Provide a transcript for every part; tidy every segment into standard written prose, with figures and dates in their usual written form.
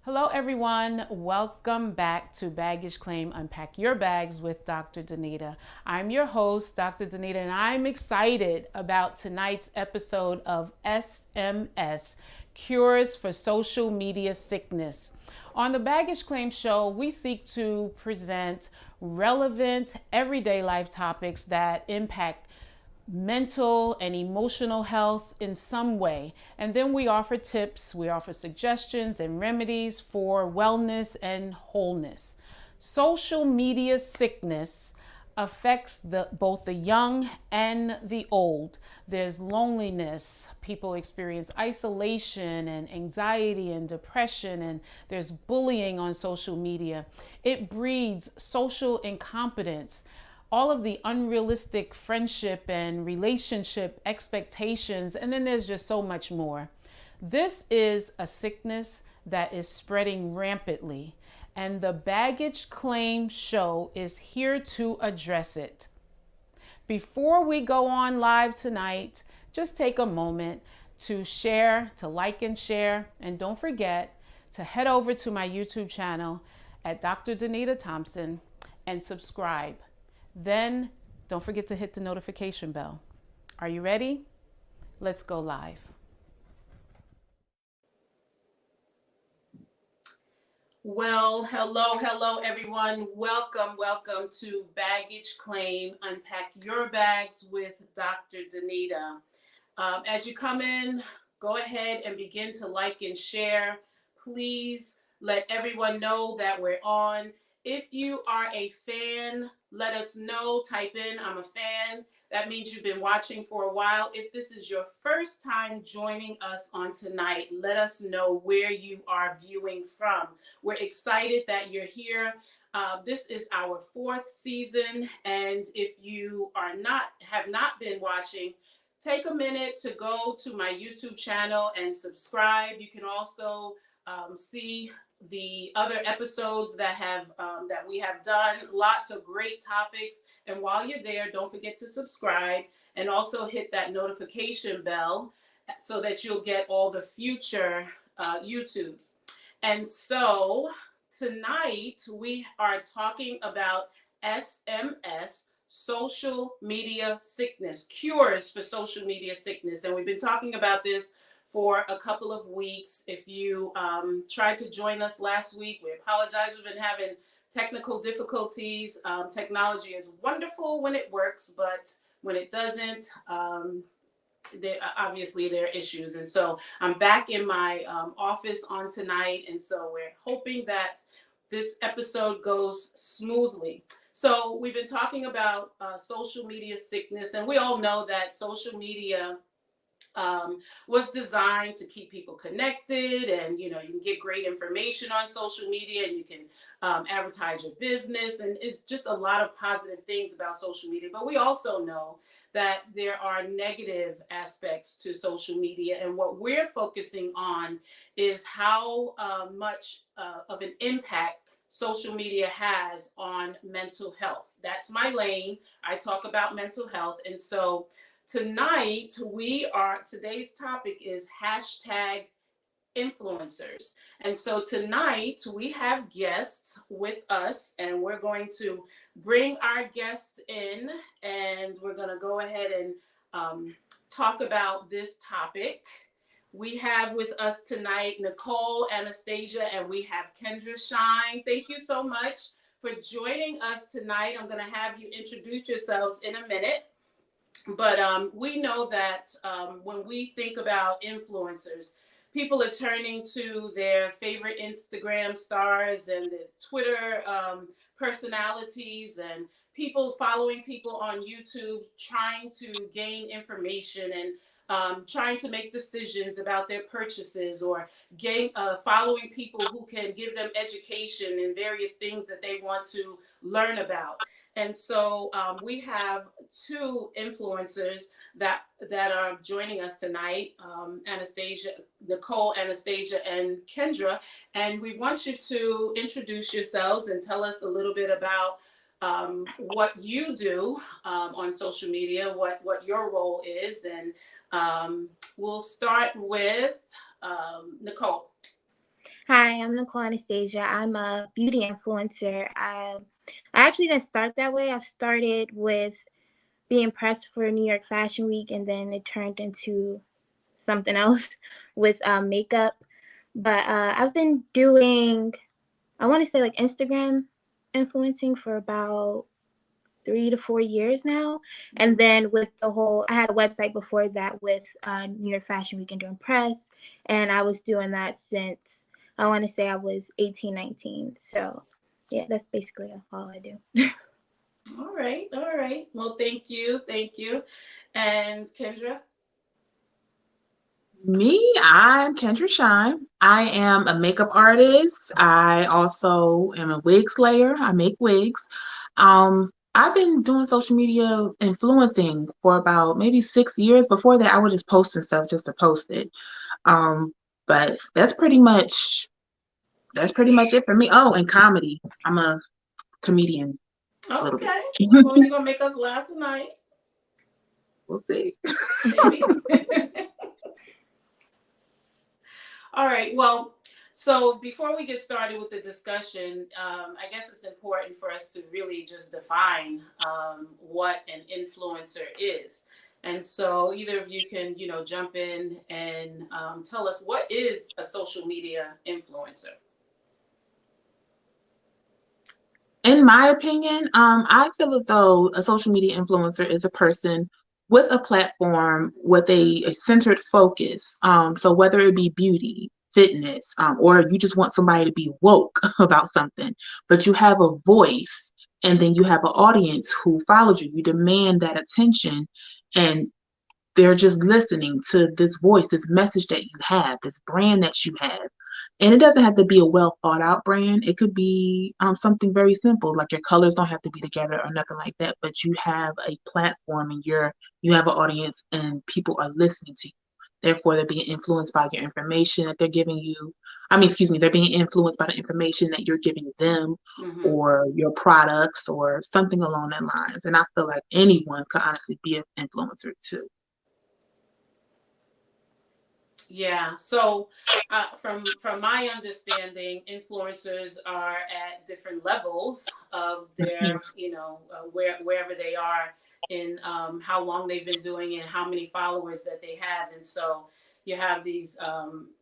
Hello, everyone. Welcome back to Baggage Claim Unpack Your Bags with Dr. Danita. I'm your host, Dr. Danita, and I'm excited about tonight's episode of SMS Cures for Social Media Sickness. On the Baggage Claim Show, we seek to present relevant, everyday life topics that impact mental and emotional health in some way. And then we offer tips, we offer suggestions and remedies for wellness and wholeness. Social media sickness affects both the young and the old. There's loneliness, people experience isolation and anxiety and depression, and there's bullying on social media. It breeds social incompetence, all of the unrealistic friendship and relationship expectations, and then there's just so much more. This is a sickness that is spreading rampantly, and the Baggage Claim Show is here to address it. Before we go on live tonight, just take a moment to share, to like and share, and don't forget to head over to my YouTube channel at Dr. Danita Thompson and subscribe. Then don't forget to hit the notification bell. Are you ready? Let's go live. Well, hello, everyone. Welcome to Baggage Claim Unpack Your Bags with Dr. Danita. As you come in, go ahead and begin to like and share. Please let everyone know that we're on. If you are a fan, let us know. Type in, I'm a fan. That means you've been watching for a while. If this is your first time joining us on tonight, let us know where you are viewing from. We're excited that you're here. This is our fourth season, and if you have not been watching, take a minute to go to my YouTube channel and subscribe. You can also see the other episodes that we have done. Lots of great topics. And while you're there, don't forget to subscribe and also hit that notification bell so that you'll get all the future YouTubes. And so tonight we are talking about SMS, social media sickness, cures for social media sickness. And we've been talking about this for a couple of weeks. If you tried to join us last week, we apologize. We've been having technical difficulties. Technology is wonderful when it works, but when it doesn't, obviously there are issues. And so I'm back in my office on tonight, and so we're hoping that this episode goes smoothly. So we've been talking about social media sickness, and we all know that social media was designed to keep people connected, and you can get great information on social media, and you can advertise your business, and it's just a lot of positive things about social media. But we also know that there are negative aspects to social media, and what we're focusing on is how much of an impact social media has on mental health. That's my lane. I talk about mental health, and so tonight, today's topic is hashtag influencers. And so tonight we have guests with us, and we're going to bring our guests in, and we're going to go ahead and talk about this topic. We have with us tonight Nicole, Anastasia, and we have Kendra Shine. Thank you so much for joining us tonight. I'm going to have you introduce yourselves in a minute. But we know that when we think about influencers, people are turning to their favorite Instagram stars and the Twitter personalities, and people following people on YouTube, trying to gain information and trying to make decisions about their purchases, or following people who can give them education in various things that they want to learn about. And so we have two influencers that are joining us tonight, Nicole, Anastasia, and Kendra. And we want you to introduce yourselves and tell us a little bit about what you do on social media, what your role is. And we'll start with Nicole. Hi, I'm Nicole Anastasia. I'm a beauty influencer. I actually didn't start that way. I started with being pressed for New York Fashion Week, and then it turned into something else with makeup. But I've been doing, I want to say like Instagram influencing for about 3 to 4 years now. And then with the whole, I had a website before that with New York Fashion Week and doing press. And I was doing that since I want to say I was 18, 19. So yeah, that's basically all I do. All right, all right. Well, thank you, thank you. And Kendra? Me, I'm Kendra Shine. I am a makeup artist. I also am a wig slayer. I make wigs. I've been doing social media influencing for about maybe 6 years. Before that, I was just posting stuff just to post it. Um, but that's pretty much it for me. Oh, and comedy. I'm a comedian a little bit. Okay. Well, you're gonna make us laugh tonight, We'll see. maybe. All right. Well, so before we get started with the discussion, I guess it's important for us to really just define what an influencer is. And so either of you can, jump in and tell us what is a social media influencer. In my opinion, I feel as though a social media influencer is a person with a platform with a centered focus. So whether it be beauty, fitness, or you just want somebody to be woke about something, but you have a voice and then you have an audience who follows you. You demand that attention, and they're just listening to this voice, this message that you have, this brand that you have. And it doesn't have to be a well thought out brand. It could be something very simple, like your colors don't have to be together or nothing like that. But you have a platform and you have an audience and people are listening to you. Therefore, they're being influenced by your information that they're giving you. I mean, excuse me, they're being influenced by the information that you're giving them Mm-hmm. or your products or something along that lines. And I feel like anyone could honestly be an influencer too. Yeah. So, from my understanding, influencers are at different levels of Mhm. their, wherever they are in how long they've been doing it, and how many followers that they have, and so you have these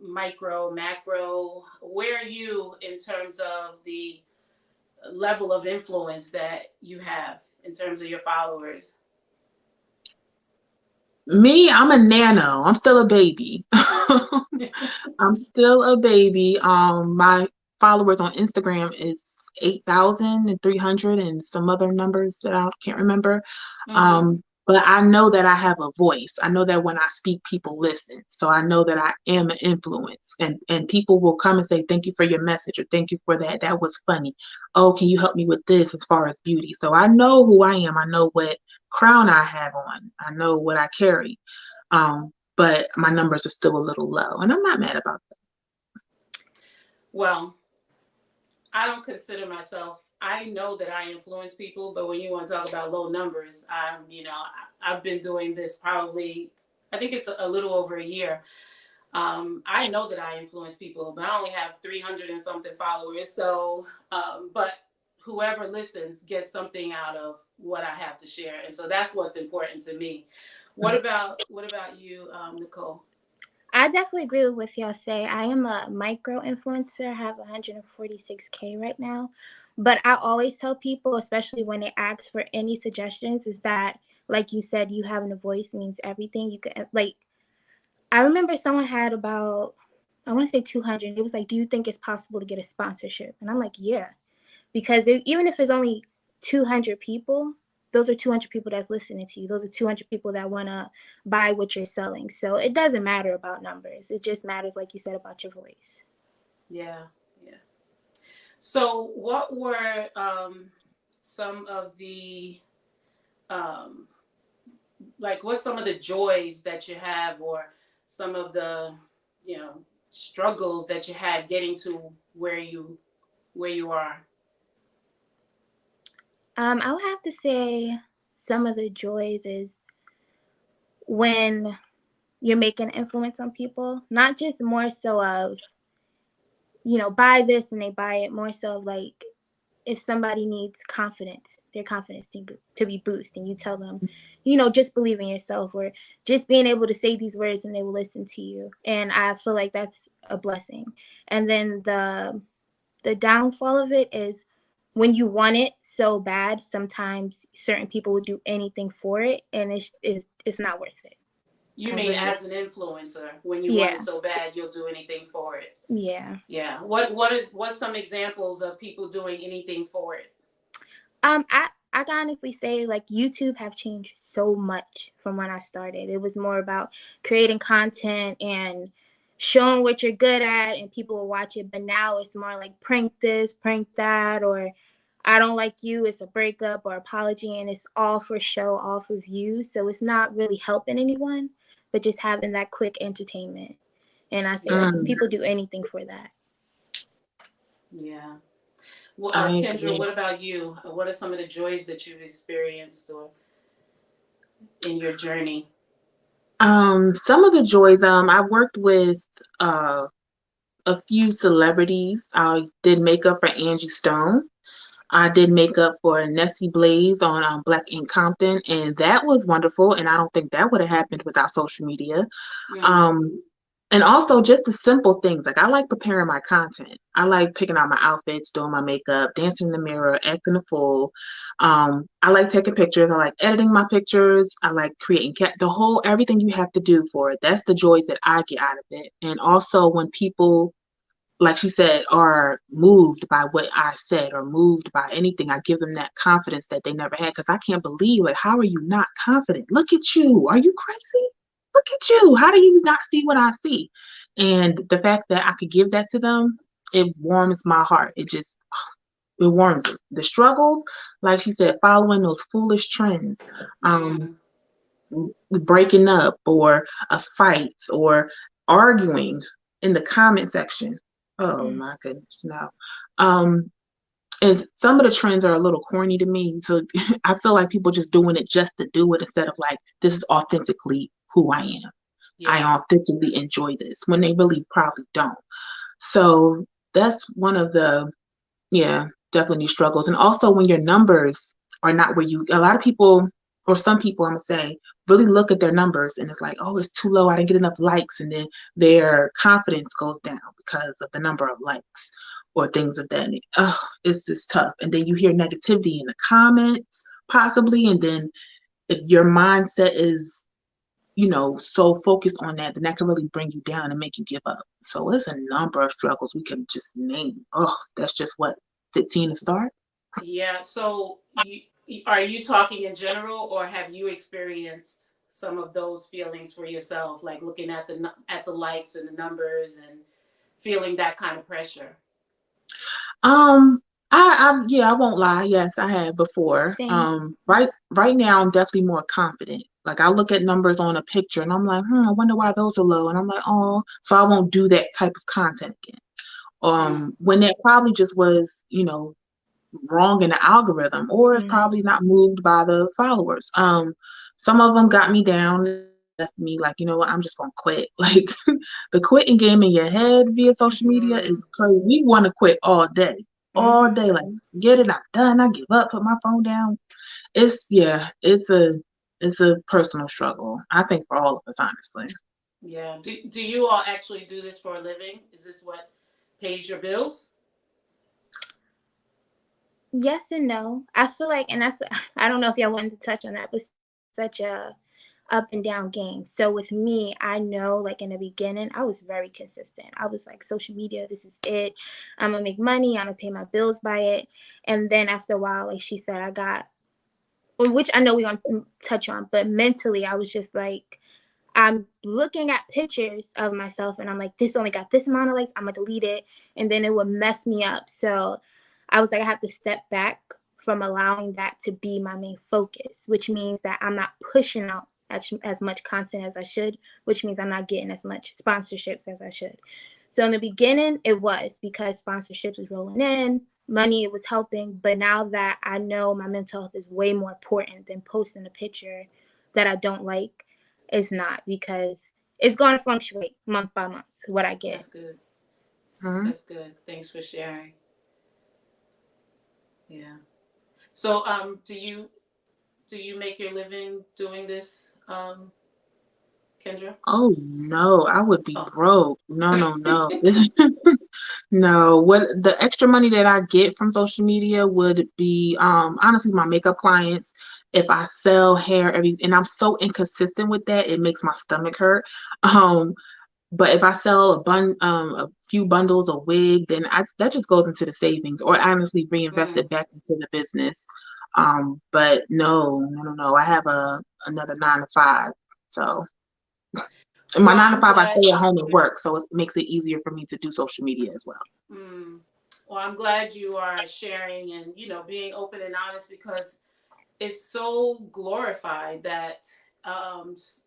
micro, macro. Where are you in terms of the level of influence that you have in terms of your followers? Me, I'm a nano. I'm still a baby. I'm still a baby. My followers on Instagram is 8,300 and some other numbers that I can't remember. Mm-hmm. But I know that I have a voice. I know that when I speak, people listen. So I know that I am an influence. And people will come and say, thank you for your message or thank you for that. That was funny. Oh, can you help me with this as far as beauty? So I know who I am. I know what crown I have on. I know what I carry. But my numbers are still a little low, and I'm not mad about that. Well, I don't consider myself. I know that I influence people, but when you want to talk about low numbers, I've been doing this probably. I think it's a little over a year. I know that I influence people, but I only have 300 and something followers. So, but whoever listens gets something out of what I have to share, and so that's what's important to me. What about you, Nicole? I definitely agree with what y'all say. I am a micro influencer. I have 146K right now. But I always tell people, especially when they ask for any suggestions, is that, like you said, you having a voice means everything. You can, like, I remember someone had about, I want to say 200. It was like, do you think it's possible to get a sponsorship? And I'm like, yeah. Because even if it's only 200 people, those are 200 people that's listening to you. Those are 200 people that want to buy what you're selling. So it doesn't matter about numbers. It just matters, like you said, about your voice. Yeah, yeah. So, what were some of the um, what's some of the joys that you have, or some of the you know struggles that you had getting to where you are? I would have to say some of the joys is when you're making an influence on people, not just more so of buy this and they buy it. More so like if somebody needs confidence, their confidence to be boosted, and you tell them, just believe in yourself, or just being able to say these words and they will listen to you. And I feel like that's a blessing. And then the downfall of it is when you want it so bad, sometimes certain people will do anything for it, and it's not worth it. You I mean really, as an influencer, when you want yeah, it so bad, you'll do anything for it? yeah. Yeah. What's some examples of people doing anything for it? I can honestly say like YouTube have changed so much from when I started. It was more about creating content and showing what you're good at and people will watch it. But now it's more like prank this, prank that, or I don't like you, it's a breakup or apology, and it's all for show, all for views. So it's not really helping anyone, but just having that quick entertainment. And I say like Mm, people do anything for that. Yeah. Well, I Kendra, agree. what about you? What are some of the joys that you've experienced or in your journey? Some of the joys, I worked with uh a few celebrities. I did makeup for Angie Stone. I did makeup for Nessie Blaze on Black Ink Compton, and that was wonderful. And I don't think that would have happened without social media. Mm, Um, and also just the simple things. Like I like preparing my content. I like picking out my outfits, doing my makeup, dancing in the mirror, acting a fool. I like taking pictures. I like editing my pictures. I like creating the whole everything you have to do for it. That's the joys that I get out of it. And also when people, like she said, are moved by what I said or moved by anything, I give them that confidence that they never had. Because I can't believe, like, how are you not confident? Look at you. Are you crazy? Look at you. How do you not see what I see? And the fact that I could give that to them, it warms my heart. It warms it. The struggles, like she said, following those foolish trends, um, mm, breaking up or a fight or arguing in the comment section. Oh Mm. my goodness, no. Um, and some of the trends are a little corny to me. So I feel like people just doing it just to do it instead of like, this is authentically who I am. I yeah. authentically enjoy this when they really probably don't. So that's one of the, yeah, definitely struggles. And also when your numbers are not where a lot of people, or some people, I'm gonna say, really look at their numbers and it's like, oh, it's too low. I didn't get enough likes. And then their confidence goes down because of the number of likes or things of that. Oh, it's just tough. And then you hear negativity in the comments, possibly. And then if your mindset is, so focused on that, then that can really bring you down and make you give up. So there's a number of struggles we can just name. Oh, that's just what 15 to start. Yeah. So, are you talking in general, or have you experienced some of those feelings for yourself, like looking at the likes and the numbers and feeling that kind of pressure? Um, yeah, I won't lie. Yes, I have before. Same. Right now, I'm definitely more confident. Like I look at numbers on a picture and I'm like, I wonder why those are low. And I'm like, oh, so I won't do that type of content again. Mm, When that probably just was, wrong in the algorithm, or it's Mm. probably not moved by the followers. Some of them got me down, left me like, you know what, I'm just gonna quit. Like the quitting game in your head via social media mm, is crazy. We want to quit all Mm-hmm. day. Like get it, I'm done. I give up, put my phone down. It's a personal struggle. I think for all of us, honestly. yeah. Do you all actually do this for a living? Is this what pays your bills? Yes and no. I feel like, and that's, I don't know if y'all wanted to touch on that, but such a up and down game. So with me, I know like in the beginning, I was very consistent. I was like, social media, this is it. I'm gonna make money. I'm gonna pay my bills by it. And then after a while, like she said, I got, which I know we're gonna touch on, but mentally, I was just like, I'm looking at pictures of myself and I'm like, this only got this amount of likes, I'm gonna delete it. And then it would mess me up. So I was like, I have to step back from allowing that to be my main focus, which means that I'm not pushing out as much content as I should, which means I'm not getting as much sponsorships as I should. So in the beginning, it was because sponsorships was rolling in, money, it was helping. But now that I know my mental health is way more important than posting a picture that I don't like, it's not, because it's going to fluctuate month by month what I get. That's good. Mhm. That's good. Thanks for sharing. Yeah. So, do you make your living doing this, Kendra? Oh no, I would be Oh. broke. No, no, no. No, what the extra money that I get from social media would be honestly my makeup clients. If I sell hair and I'm so inconsistent with that, it makes my stomach hurt. Um, but if I sell a few bundles of wig, then that just goes into the savings or honestly reinvest Mm. it back into the business. But no, no, no, no. I have another 9 to 5. So in my Well, 9 to 5, I stay at home and work, so it makes it easier for me to do social media as well. mm, well, I'm glad you are sharing and, being open and honest, because it's so glorified that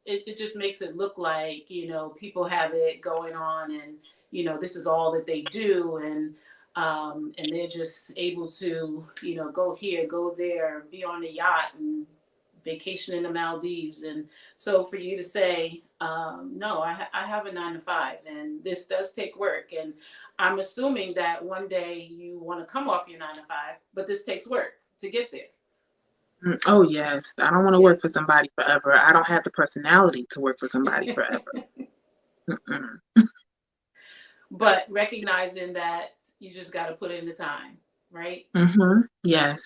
it just makes it look like, people have it going on, and, this is all that they do. And they're just able to, go here, go there, be on the yacht and vacation in the Maldives. And so for you to say, no, I have a 9 to 5, and this does take work. And I'm assuming that one day you want to come off your 9 to 5, but this takes work to get there. Oh yes, I don't want to Yeah. work for somebody forever. I don't have the personality to work for somebody forever. Mm-mm. But recognizing that you just got to put in the time, right? Yes.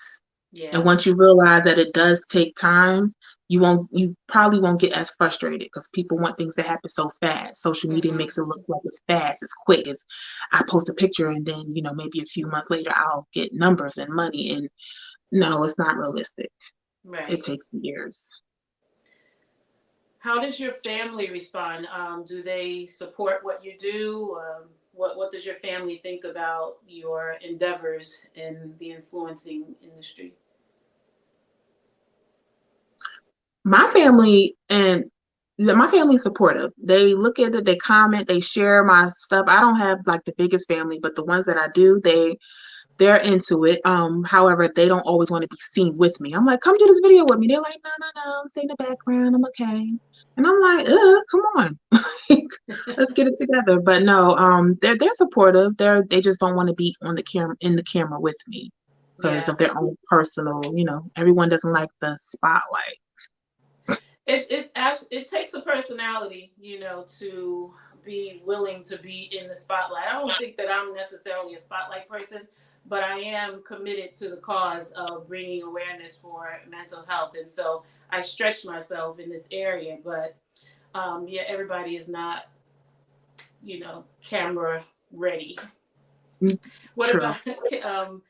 And Yeah. once you realize that it does take time, you probably won't get as frustrated because people want things to happen so fast. Social media Hmm. makes it look like it's fast, it's quick. It's I post a picture and then, maybe a few months later I'll get numbers and money. And no, it's not realistic. It Right. takes years. How does your family respond? Do they support what you do? What does your family think about your endeavors in the influencing industry? My family and my family's supportive. They look at it, they comment, they share my stuff. I don't have like the biggest family, but the ones that I do, they're into it. However, they don't always want to be seen with me. I'm like, come do this video with me. They're like, no, no, no, stay in the background. I'm okay. And I'm like, come on. Let's get it together. But no, they're supportive. They just don't want to be on the camera with me because Yeah. of their own personal, everyone doesn't like the spotlight. It takes a personality, to be willing to be in the spotlight. I don't think that I'm necessarily a spotlight person, but I am committed to the cause of bringing awareness for mental health, and so I stretch myself in this area. But yeah, everybody is not, camera ready. Mm, What true. about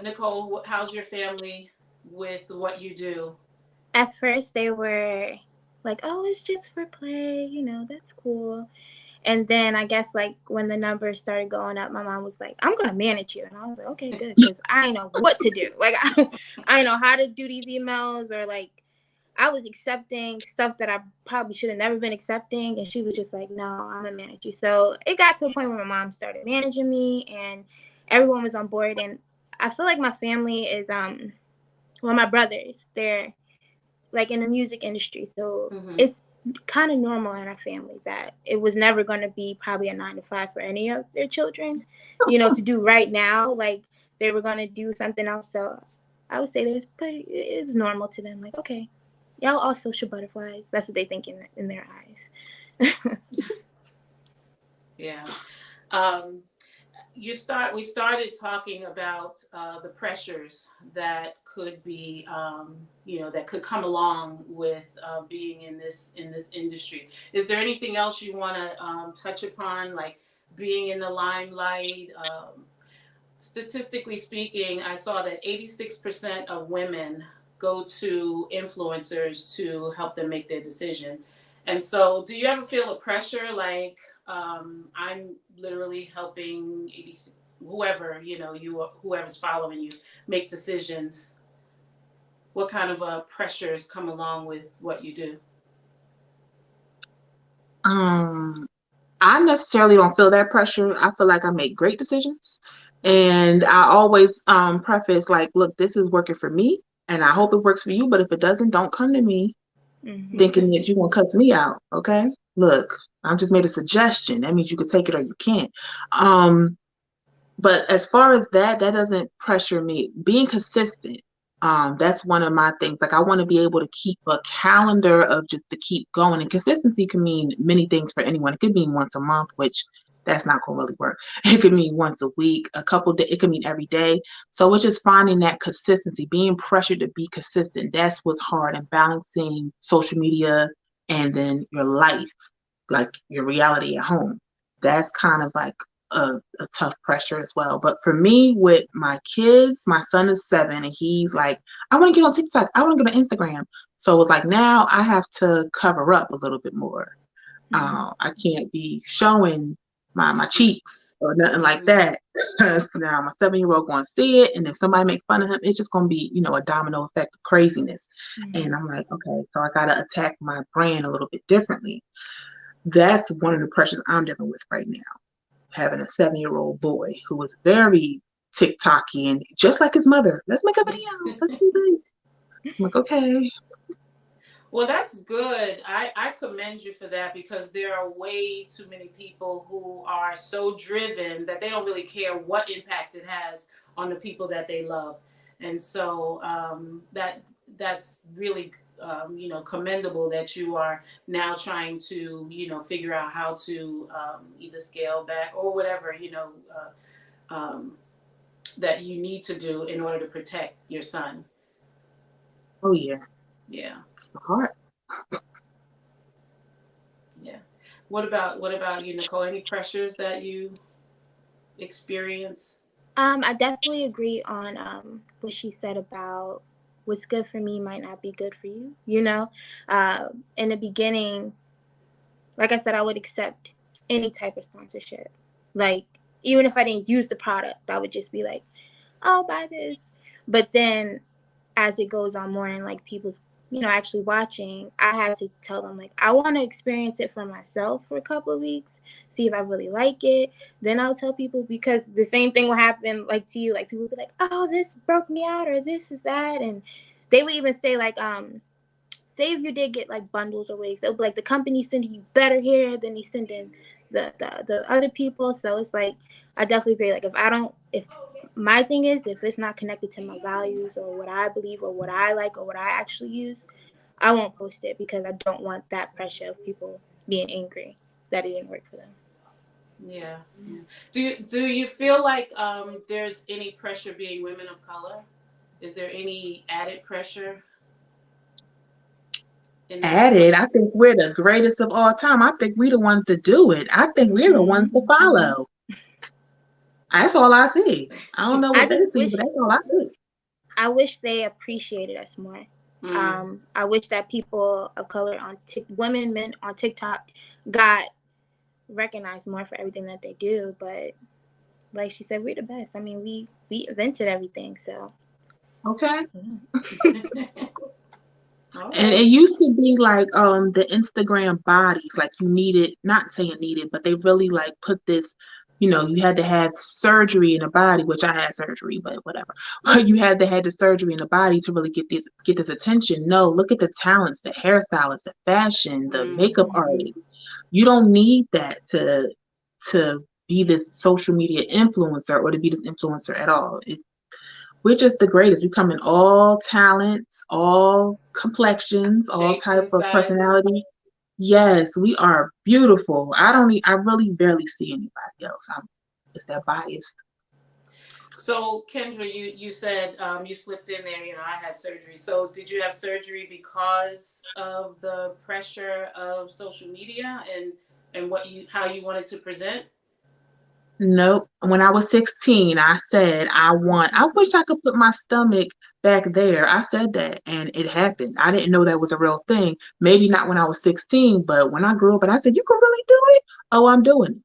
Nicole? How's your family with what you do? At first, they were like, "Oh, it's just for play, that's cool." And then I guess like when the numbers started going up, my mom was like, "I'm gonna manage you," and I was like, "Okay, good," because I didn't know what to do. Like I didn't know how to do these emails, or like I was accepting stuff that I probably should have never been accepting, and she was just like, "No, I'm gonna manage you." So it got to a point where my mom started managing me, and everyone was on board. And I feel like my family is well, my brothers, they're like in the music industry, so Mm-hmm. it's kind of normal in our family that it was never going to be probably a 9 to 5 for any of their children, to do right now. Like they were going to do something else. So I would say it was normal to them. Like, okay, y'all all social butterflies. That's what they think in their eyes. Yeah. Um, we started talking about the pressures that could be, that could come along with being in this industry. Is there anything else you want to touch upon, like being in the limelight? Statistically speaking, I saw that 86% of women go to influencers to help them make their decision. And so, do you ever feel a pressure like, I'm literally helping 86, whoever, whoever's following you, make decisions? What kind of pressures come along with what you do? Um, I necessarily don't feel that pressure. I feel like I make great decisions. Mm-hmm. And I always preface like, look, this is working for me and I hope it works for you, but if it doesn't, don't come to me Hmm. thinking that you're gonna cuss me out. Okay. Look, I just made a suggestion. That means you could take it or you can't. But as far as that doesn't pressure me. Being consistent, that's one of my things. Like I want to be able to keep a calendar of just to keep going. And consistency can mean many things for anyone. It could mean once a month, which that's not gonna really work. It could mean once a week, a couple days, it could mean every day. So it's just finding that consistency, being pressured to be consistent. That's what's hard, and balancing social media and then your life, like your reality at home. That's kind of like a tough pressure as well. But for me, with my kids, my son is 7 and he's like, I want to get on TikTok. I want to get on Instagram. So it's like now I have to cover up a little bit more. I can't be showing my cheeks or nothing like that. Because now my 7-year-old going to see it, and if somebody make fun of him, it's just going to be, a domino effect of craziness. And I'm like, okay, so I got to attack my brand a little bit differently. That's one of the pressures I'm dealing with right now. Having a 7-year-old boy who is very TikToky and just like his mother. Let's make a video. Let's do this. I'm like, okay. Well, that's good. I commend you for that, because there are way too many people who are so driven that they don't really care what impact it has on the people that they love. And so that's really commendable that you are now trying to figure out how to either scale back or whatever that you need to do in order to protect your son. Oh yeah. Yeah. It's the heart. Yeah. What about you, Nicole? Any pressures that you experience? I definitely agree on what she said about what's good for me might not be good for you. In the beginning, like I said, I would accept any type of sponsorship. Like, even if I didn't use the product, I would just be like, "Oh, buy this." But then, as it goes on more and like people's actually watching, I had to tell them, like, I want to experience it for myself for a couple of weeks, see if I really like it. Then I'll tell people, because the same thing will happen like to you. Like, people will be like, "Oh, this broke me out," or "this is that," and they would even say like, say if you did get like bundles or wigs, they'll be like, the company's sending you better hair than they sending the other people. So it's like, I definitely agree. Like, if my thing is, if it's not connected to my values or what I believe or what I like or what I actually use, I won't post it, because I don't want that pressure of people being angry that it didn't work for them. Yeah. Do you feel like there's any pressure being women of color? Is there any added pressure in that? Added, I think we're the greatest of all time. I think we're the ones to do it. I think we're the ones to follow. That's all I see. I don't know I what they just see, wish but that's all I see. I wish they appreciated us more. I wish that people of color women, men on TikTok got recognized more for everything that they do. But like she said, we're the best. I mean, we invented everything, so. Okay. And Okay. it used to be like the Instagram bodies, like you needed, not saying needed, but they really like put this, you had to have surgery in the body, which I had surgery, but whatever. You had to have the surgery in the body to really get this attention. No, look at the talents, the hairstylists, the fashion, the makeup artists. You don't need that to be this social media influencer or to be this influencer at all. We're just the greatest. We come in all talents, all complexions, all Shapes type and of sizes. personality. Yes, we are beautiful. I really barely see anybody else. It's that biased. So, Kendra, you said you slipped in there. I had surgery. So, did you have surgery because of the pressure of social media and how you wanted to present? Nope. When I was 16, I said I wish I could put my stomach back there. I said that and it happened. I didn't know that was a real thing. Maybe not when I was 16, but when I grew up and I said, "You can really do it?" Oh, I'm doing it.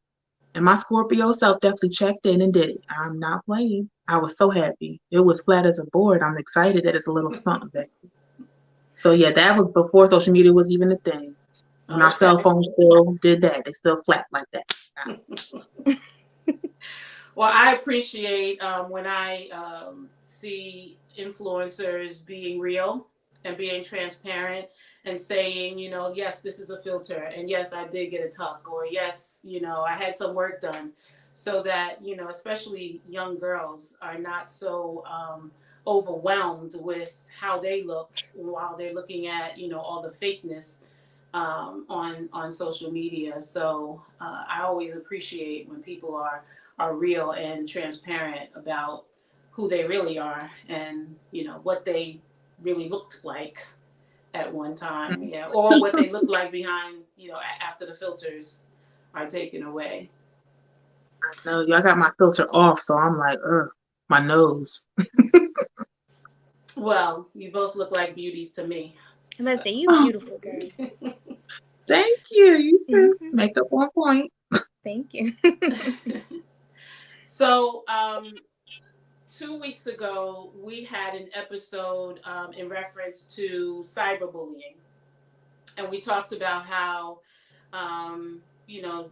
And my Scorpio self definitely checked in and did it. I'm not playing. I was so happy. It was flat as a board. I'm excited that it's a little something back. So yeah, that was before social media was even a thing. When our cell Okay. phones still did that, they still flat like that. Well, I appreciate when I see influencers being real and being transparent and saying, yes, this is a filter, and yes, I did get a tuck, or yes, I had some work done. so that, especially young girls are not so overwhelmed with how they look while they're looking at, all the fakeness on social media. So I always appreciate when people are real and transparent about who they really are, and what they really looked like at one time, yeah, or what they look like behind, after the filters are taken away. No, y'all got my filter off, so I'm like, ugh, my nose. Well, you both look like beauties to me. I must say, you Oh, beautiful girl. thank you. You too. Hmm. Makeup on point. Thank you. So, 2 weeks ago, we had an episode in reference to cyberbullying, and we talked about how, um, you know,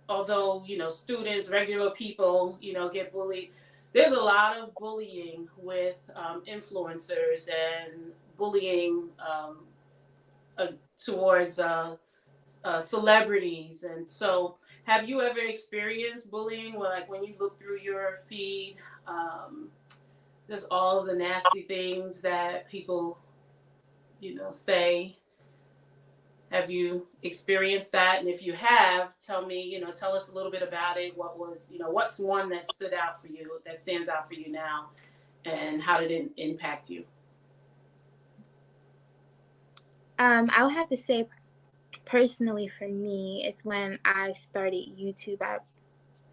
although students, regular people, get bullied, there's a lot of bullying with influencers, and bullying towards celebrities. And so, have you ever experienced bullying? Well, like when you look through your feed, um, there's all the nasty things that people, say. Have you experienced that? And if you have, tell me, tell us a little bit about it. What's one that stood out for you, that stands out for you now, and how did it impact you? I'll have to say, personally for me, it's when I started YouTube.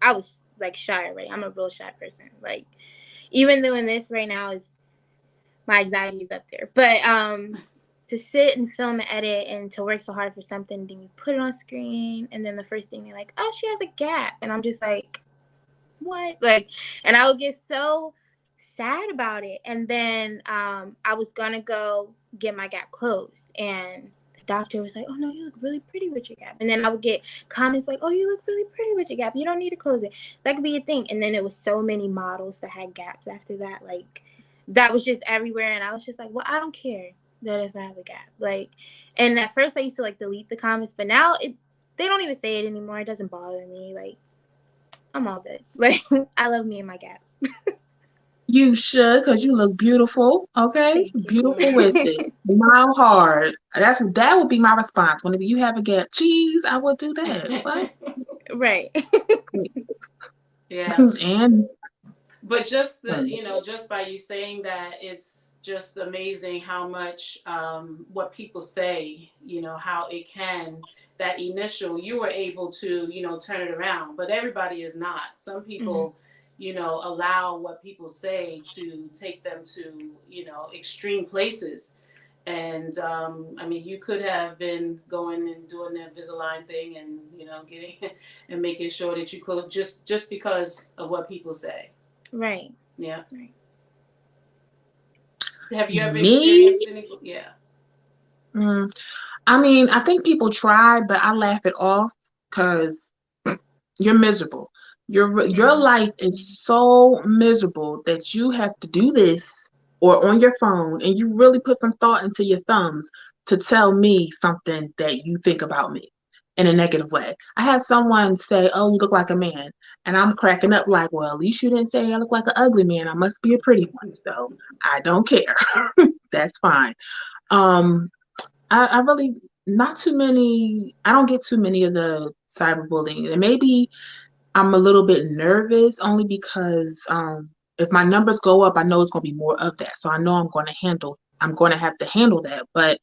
I was like shy already. I'm a real shy person. Like, even doing this right now is, my anxiety is up there. But to sit and film and edit and to work so hard for something, then you put it on screen, and then the first thing they're like, oh, she has a gap. And I'm just like, what? Like, and I would get so sad about it. And then I was gonna go get my gap closed, and the doctor was like, oh no, you look really pretty with your gap. And then I would get comments like, oh, you look really pretty with your gap, you don't need to close it, that could be a thing. And then it was so many models that had gaps after that. Like, that was just everywhere, and I was just like, well, I don't care that if I have a gap. Like, and at first I used to like delete the comments, but now they don't even say it anymore. It doesn't bother me. Like, I'm all good. Like, I love me and my gap. You should, because you look beautiful. Okay? Thank Beautiful with you. it. Smile hard. That would be my response. Whenever you have a gap, geez, I would do that. What? Right. Yeah. And But just just by you saying that, it's just amazing how much what people say, how it can, that initial, you were able to, turn it around, but everybody is not. Some people, allow what people say to take them to, extreme places. And I mean, you could have been going and doing the Invisalign thing, and getting and making sure that you close, just because of what people say. Right. Yeah. Right. Have you ever me, experienced any? Yeah. mm, I mean, I think people try, but I laugh it off because you're miserable. Your life is so miserable that you have to do this or on your phone, and you really put some thought into your thumbs to tell me something that you think about me in a negative way. I had someone say, "Oh, you look like a man," and I'm cracking up like, "Well, at least you didn't say I look like an ugly man. I must be a pretty one, so I don't care. That's fine." Um, I really not too many. I don't get too many of the cyberbullying, and maybe I'm a little bit nervous only because if my numbers go up, I know it's going to be more of that. So I know I'm going to have to handle that. But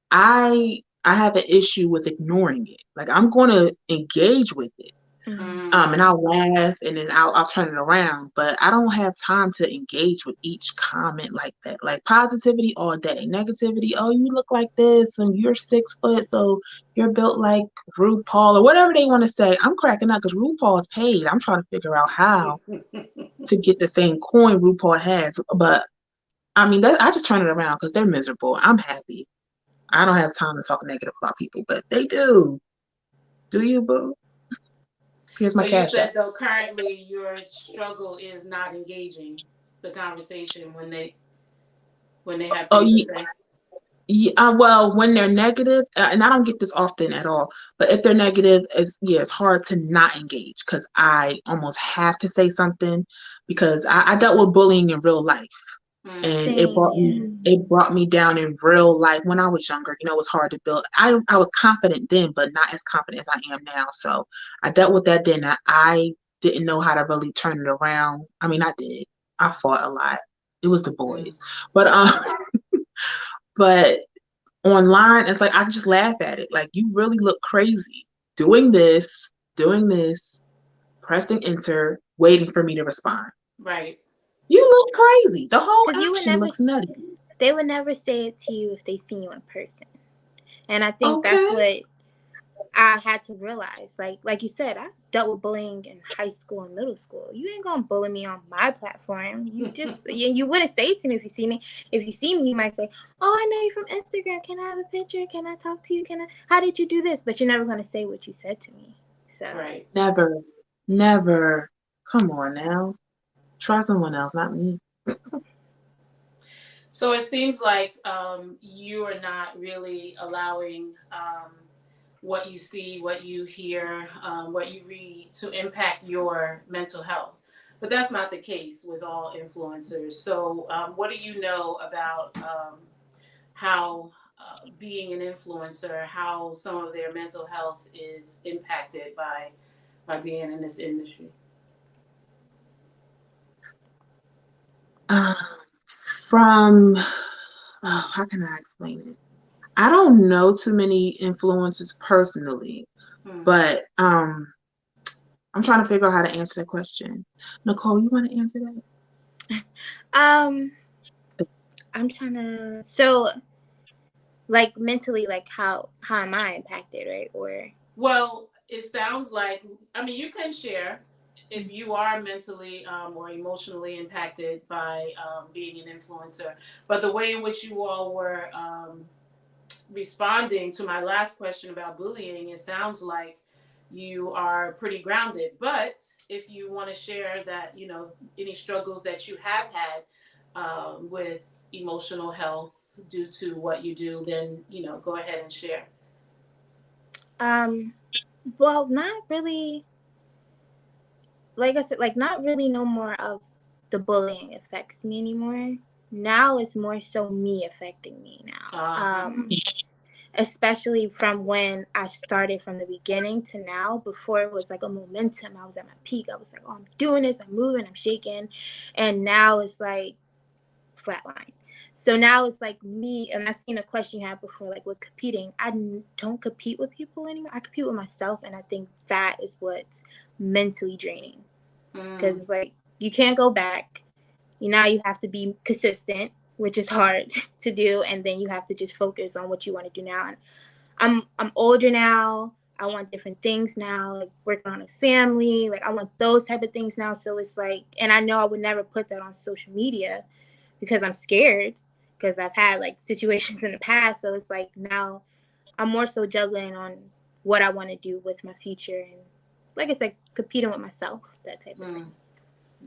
I have an issue with ignoring it. Like I'm going to engage with it. Mm-hmm. And I'll laugh and then I'll turn it around. But I don't have time to engage with each comment like that. Like positivity all day, negativity. Oh, you look like this, and you're 6 foot, so you're built like RuPaul or whatever they want to say. I'm cracking up because RuPaul's paid. I'm trying to figure out how to get the same coin RuPaul has. But I mean, I just turn it around because they're miserable. I'm happy. I don't have time to talk negative about people, but they do. Do you, boo? Here's my So you cash app. said, though, currently your struggle is not engaging the conversation when they have Oh, things to yeah. say. Yeah, well, when they're negative, and I don't get this often at all, but if they're negative, it's hard to not engage because I almost have to say something because I dealt with bullying in real life, Mm, and Same, yeah. it brought me down in real life when I was younger. You know, it was hard to build. I was confident then, but not as confident as I am now. So I dealt with that then. I didn't know how to really turn it around. I mean, I did. I fought a lot. It was the mm, boys, but but online, it's like I just laugh at it. Like you really look crazy doing this, pressing enter, waiting for me to respond. right. You look crazy. The whole Because action looks nutty. they would never say it to you if they seen you in person. And I think that's Okay. what I had to realize. Like you said, I dealt with bullying in high school and middle school. You ain't gonna bully me on my platform. You wouldn't say it to me if you see me. If you see me, you might say, "Oh, I know you from Instagram. Can I have a picture? Can I talk to you? How did you do this?" But you're never gonna say what you said to me. So Right. Never, never. Come on now. Try someone else, not me. So it seems like you are not really allowing what you see, what you hear, what you read to impact your mental health. But that's not the case with all influencers. So, what do you know about how being an influencer, how some of their mental health is impacted by being in this industry? Um, from how can I explain it? I don't know too many influencers personally, Hmm. but I'm trying to figure out how to answer that question. Nicole, you want to answer um that? I'm trying to so like mentally, like how am I impacted, right? Or Well, it sounds like, I mean, you can share if you are mentally or emotionally impacted by being an influencer. But the way in which you all were responding to my last question about bullying, it sounds like you are pretty grounded. But if you want to share that, any struggles that you have had with emotional health due to what you do, then, go ahead and share. um well, not really. Like I said, like not really no more of the bullying affects me anymore. Now it's more so me affecting me now. Uh huh. Especially from when I started from the beginning to now. Before it was like a momentum. I was at my peak. I was like, oh, I'm doing this, I'm moving, I'm shaking. And now it's like flatline. So now it's like me, and I seen a question you had before, like with competing. I don't compete with people anymore. I compete with myself, and I think that is what's mentally draining because Mm. it's like you can't go back. Now you have to be consistent, which is hard to do, and then you have to just focus on what you want to do now. And I'm older now. I want different things now, like working on a family. Like I want those type of things now. So it's like, and I know I would never put that on social media because I'm scared because I've had like situations in the past. So it's like now I'm more so juggling on what I want to do with my future and like I said, competing with myself, that type of thing. Mm.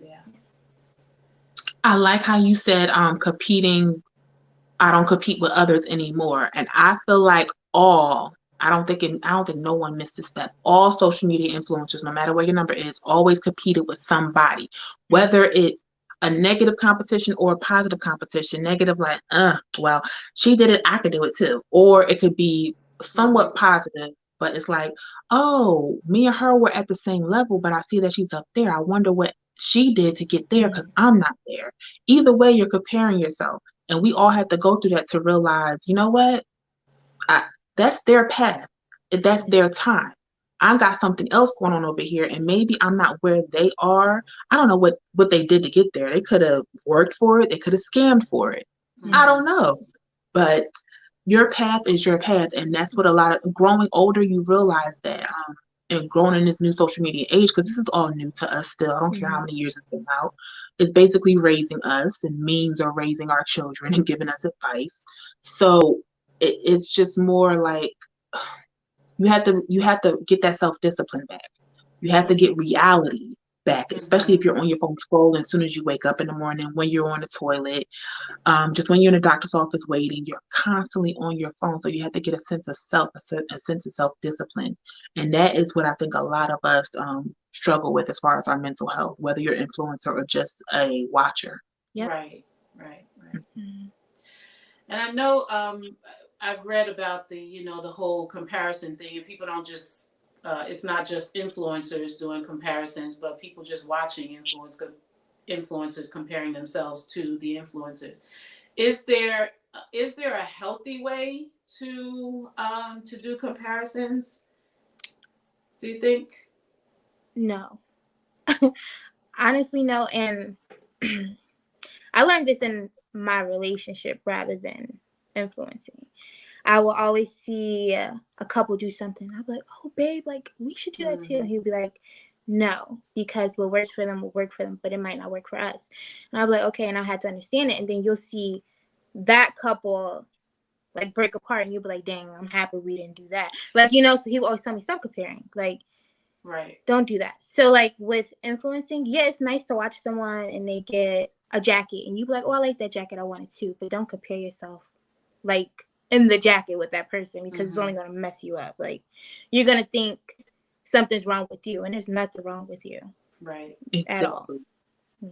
Yeah. I like how you said competing. I don't compete with others anymore. And I feel like I don't think no one missed a step. All social media influencers, no matter what your number is, always competed with somebody, whether it's a negative competition or a positive competition. Negative, like, well, she did it, I could do it too. Or it could be Mm-hmm. somewhat positive, but it's like, oh, me and her were at the same level, but I see that she's up there. I wonder what she did to get there because I'm not there. Either way, you're comparing yourself. And we all had to go through that to realize, you know what? I, that's their path. That's their time. I got something else going on over here, and maybe I'm not where they are. I don't know what they did to get there. They could have worked for it. They could have scammed for it. I Mm-hmm. don't know. But your path is your path, and that's what a lot of growing older you realize that and growing in this new social media age, because this is all new to us still. I don't care how many years it's been out. It's basically raising us, and memes are raising our children and giving us advice. So it's just more like you have to get that self discipline back. You have to get reality. back, especially if you're on your phone scrolling as soon as you wake up in the morning, when you're on the toilet, just when you're in the doctor's office waiting, you're constantly on your phone. So you have to get a sense of self, a sense of self-discipline. And that is what I think a lot of us struggle with as far as our mental health, whether you're an influencer or just a watcher. Yep. Right. Mhm. And I know I've read about the the whole comparison thing, and people don't just it's not just influencers doing comparisons, but people just watching influencers comparing themselves to the influencers. Is there a healthy way to do comparisons? Do you think? No. Honestly, no. And I learned this in my relationship rather than influencing. I will always see a couple do something. I'll be like, oh, babe, like, we should do that too. And he'll be like, no, because what works for them will work for them, but it might not work for us. And I'll be like, okay. And I had to understand it. And then you'll see that couple like break apart and you'll be like, dang, I'm happy we didn't do that. Like, so he will always tell me, stop comparing. Like, Right. don't do that. So like with influencing, yeah, it's nice to watch someone and they get a jacket and you be like, oh, I like that jacket, I want it too. But don't compare yourself like in the jacket with that person because it's only gonna mess you up. Like you're gonna think something's wrong with you and there's nothing wrong with you. Right. At all. Yeah.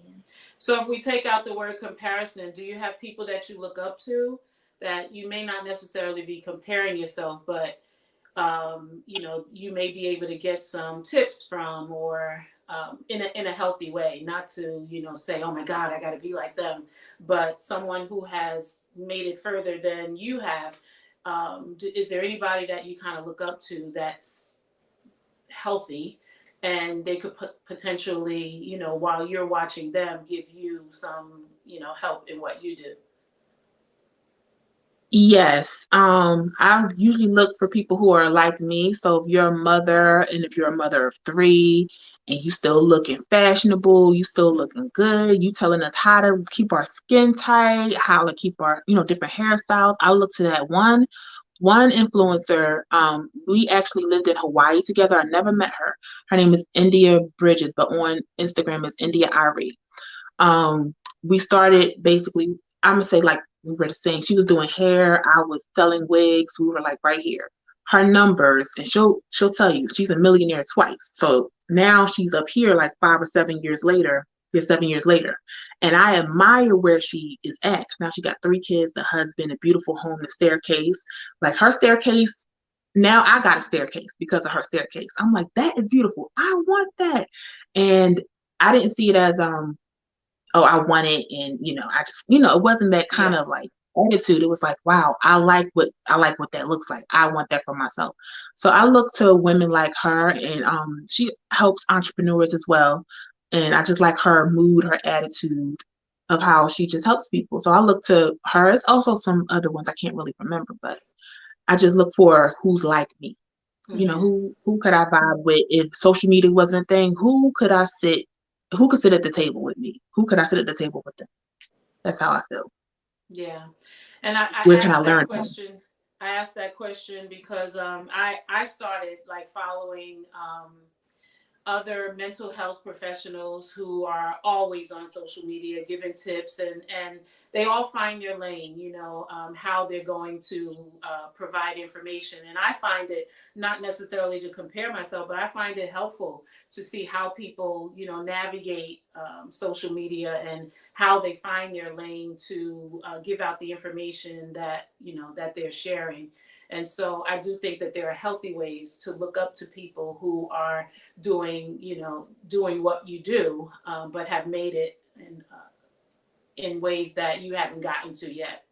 So if we take out the word comparison, do you have people that you look up to that you may not necessarily be comparing yourself, but you may be able to get some tips from, or in a healthy way, not to say, oh my God, I got to be like them, but someone who has made it further than you have. Is there anybody that you kind of look up to that's healthy, and they could potentially, while you're watching them, give you some, help in what you do? Yes. I usually look for people who are like me. So if you're a mother and if you're a mother of three and you still looking fashionable, you still looking good, you telling us how to keep our skin tight, how to keep our, different hairstyles. I look to that one influencer. We actually lived in Hawaii together. I never met her. Her name is India Bridges, but on Instagram is India Ari. We started basically, I'm gonna say like we were the same. She was doing hair, I was selling wigs. We were like right here. Her numbers, and she'll tell you she's a millionaire twice. So now she's up here like 5 or 7 years later. Yeah, 7 years later. And I admire where she is at. Now she got 3 kids, the husband, a beautiful home, the staircase. Like her staircase, now I got a staircase because of her staircase. I'm like, that is beautiful. I want that. And I didn't see it as oh, I want it, and I just, it wasn't that kind of like attitude. It was like, wow, I like what that looks like. I want that for myself. So I look to women like her, and she helps entrepreneurs as well. And I just like her mood, her attitude of how she just helps people. So I look to her. It's also some other ones I can't really remember, but I just look for who's like me. Who could I vibe with if social media wasn't a thing? Who could sit at the table with me? Who could I sit at the table with them? That's how I feel. Yeah. And I Where can I asked that learn from? question. I asked that question because I started like following other mental health professionals who are always on social media giving tips, and they all find their lane, how they're going to provide information. And I find it not necessarily to compare myself, but I find it helpful to see how people, navigate social media and how they find their lane to give out the information that, that they're sharing. And so I do think that there are healthy ways to look up to people who are doing what you do, but have made it in ways that you haven't gotten to yet.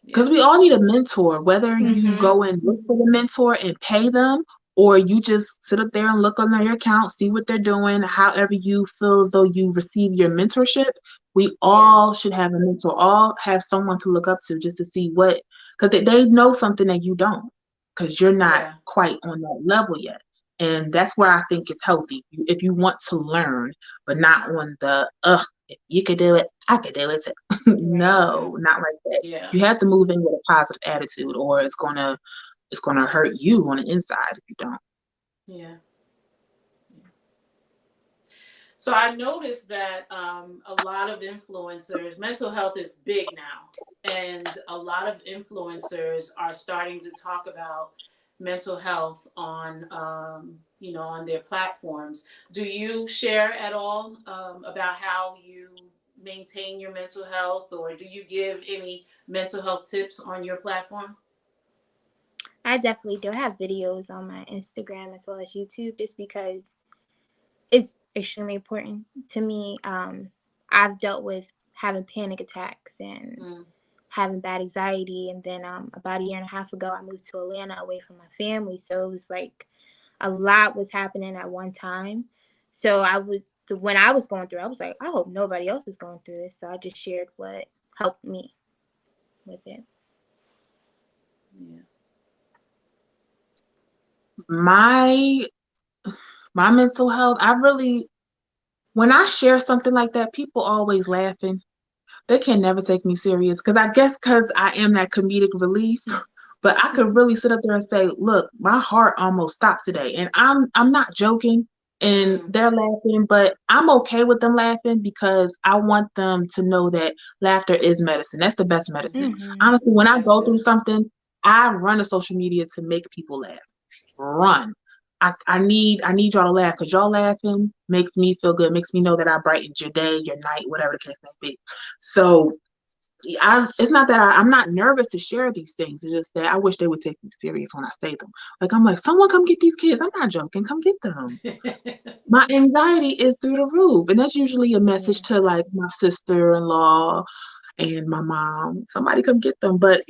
Because we all need a mentor, whether you go and look for the mentor and pay them, or you just sit up there and look on their account, see what they're doing, however you feel as though you receive your mentorship. We all should have a mentor, all have someone to look up to just to see because they know something that you don't, because you're not quite on that level yet. And that's where I think it's healthy. If you want to learn, but not on the, if you could do it, I could do it too. No, not like that. Yeah. You have to move in with a positive attitude, or it's gonna hurt you on the inside if you don't. Yeah. So I noticed that a lot of influencers, mental health is big now, and a lot of influencers are starting to talk about mental health on, on their platforms. Do you share at all about how you maintain your mental health, or do you give any mental health tips on your platform? I definitely do. I have videos on my Instagram as well as YouTube just because it's extremely important to me. I've dealt with having panic attacks and Mm. having bad anxiety, and then about a year and a half ago, I moved to Atlanta away from my family. So it was like a lot was happening at one time. So when I was going through, I was like, I hope nobody else is going through this. So I just shared what helped me with it. Yeah. My mental health, when I share something like that, people always laughing. They can never take me serious because I guess because I am that comedic relief. But I could really sit up there and say, look, my heart almost stopped today. And I'm not joking. And Mm. they're laughing, but I'm okay with them laughing because I want them to know that laughter is medicine. That's the best medicine. Mm-hmm. Honestly, when I That's go through good. something, I run to social media to make people laugh. Run. I need y'all to laugh because y'all laughing makes me feel good, makes me know that I brightened your day, your night, whatever the case may be. So it's not that I'm not nervous to share these things. It's just that I wish they would take me serious when I say them. Like I'm like, someone come get these kids. I'm not joking. Come get them. My anxiety is through the roof, and that's usually a Yeah. message to like my sister-in-law and my mom. Somebody come get them. But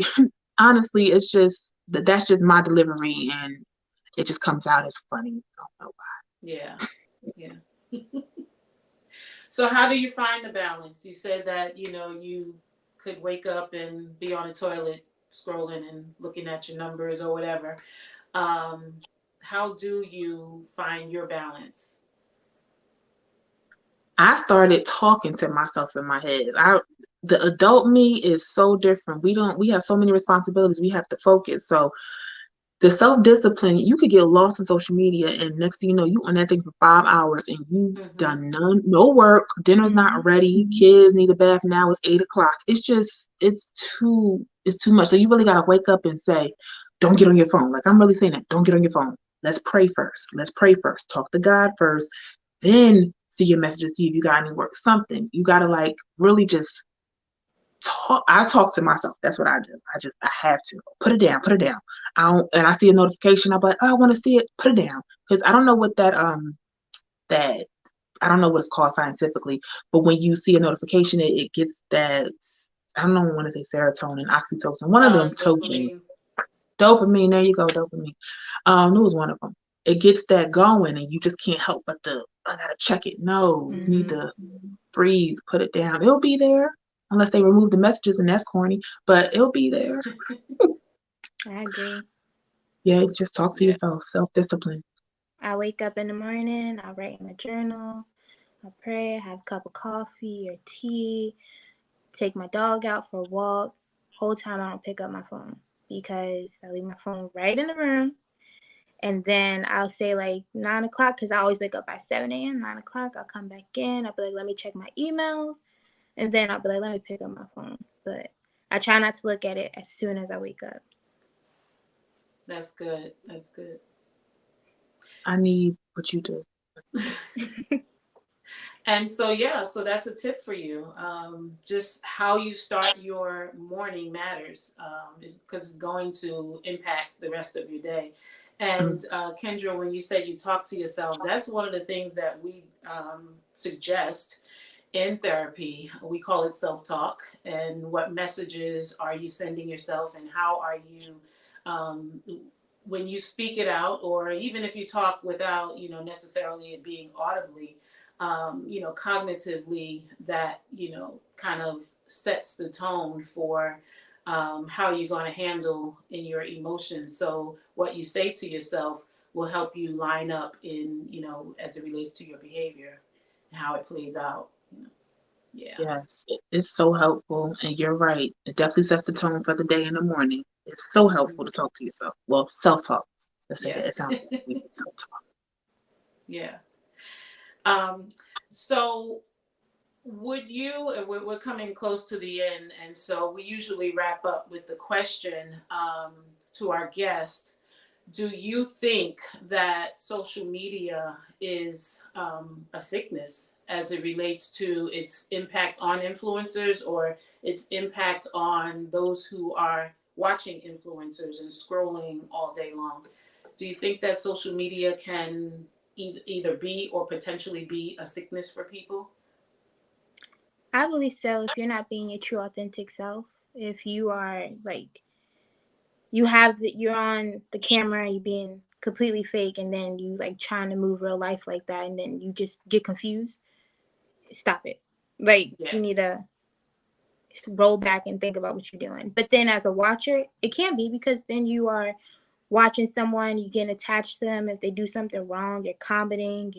honestly, it's just that's just my delivery, and it just comes out as funny. I don't know Yeah. Yeah. So how do you find the balance? You said that, you could wake up and be on the toilet scrolling and looking at your numbers or whatever. Um, how do you find your balance? I started talking to myself in my head. The adult me is so different. We have so many responsibilities. We have to focus. So the self-discipline, you could get lost in social media and next thing you know, you on that thing for 5 hours and you Mm-hmm. done no work, dinner's Mm-hmm. not ready, kids need a bath now, it's 8 o'clock. It's too much. So you really gotta wake up and say, don't get on your phone. Like I'm really saying that. Don't get on your phone. Let's pray first. Let's pray first. Talk to God first. Then see your messages, see if you got any work. Something. You gotta like really just talk. I talk to myself. That's what I do. I have to put it down, put it down. I don't, and I see a notification. I'm like, oh, I want to see it. Put it down because I don't know what that I don't know what it's called scientifically, but when you see a notification, it gets that I don't know. I want to say serotonin, oxytocin, one of them tokens. Dopamine. Dopamine. There you go, dopamine. It was one of them. It gets that going, and you just can't help but I gotta check it. No, you need Mm-hmm. to breathe, put it down. It'll be there unless they remove the messages, and that's corny, but it'll be there. I agree. Yeah, just talk to Yeah. yourself, self-discipline. I wake up in the morning, I write in my journal, I pray, have a cup of coffee or tea, take my dog out for a walk. Whole time I don't pick up my phone because I leave my phone right in the room. And then I'll say like 9 o'clock because I always wake up by 7 a.m. 9 o'clock. I'll come back in. I'll be like, let me check my emails. And then I'll be like, let me pick up my phone. But I try not to look at it as soon as I wake up. That's good. That's good. I need what you do. And so, yeah, so that's a tip for you. Just how you start your morning matters, is because it's going to impact the rest of your day. Mm. And Kendra, when you said you talk to yourself, that's one of the things that we suggest in therapy. We call it self-talk. And what messages are you sending yourself, and how are you, um, when you speak it out, or even if you talk without, necessarily it being audibly, cognitively, that, kind of sets the tone for how you're going to handle in your emotions. So what you say to yourself will help you line up in, as it relates to your behavior and how it plays out. Yeah. Yes, it's so helpful, and you're right. It definitely sets the tone for the day in the morning. It's so Mm-hmm. helpful to talk to yourself. Well, self-talk. Let's say Yeah. that. It sounds like we say self-talk. Yeah. Um, so would you, and we're coming close to the end, and so we usually wrap up with the question to our guest. Do you think that social media is a sickness as it relates to its impact on influencers or its impact on those who are watching influencers and scrolling all day long? Do you think that social media can either be or potentially be a sickness for people? I believe so. If you're not being your true authentic self, if you are like you're on the camera, you being completely fake, and then you like trying to move real life like that, and then you just get confused. Stop it. Like Yeah. you need to roll back and think about what you're doing. But then as a watcher, it can be because then you are watching someone, you get attached to them. If they do something wrong, you're commenting,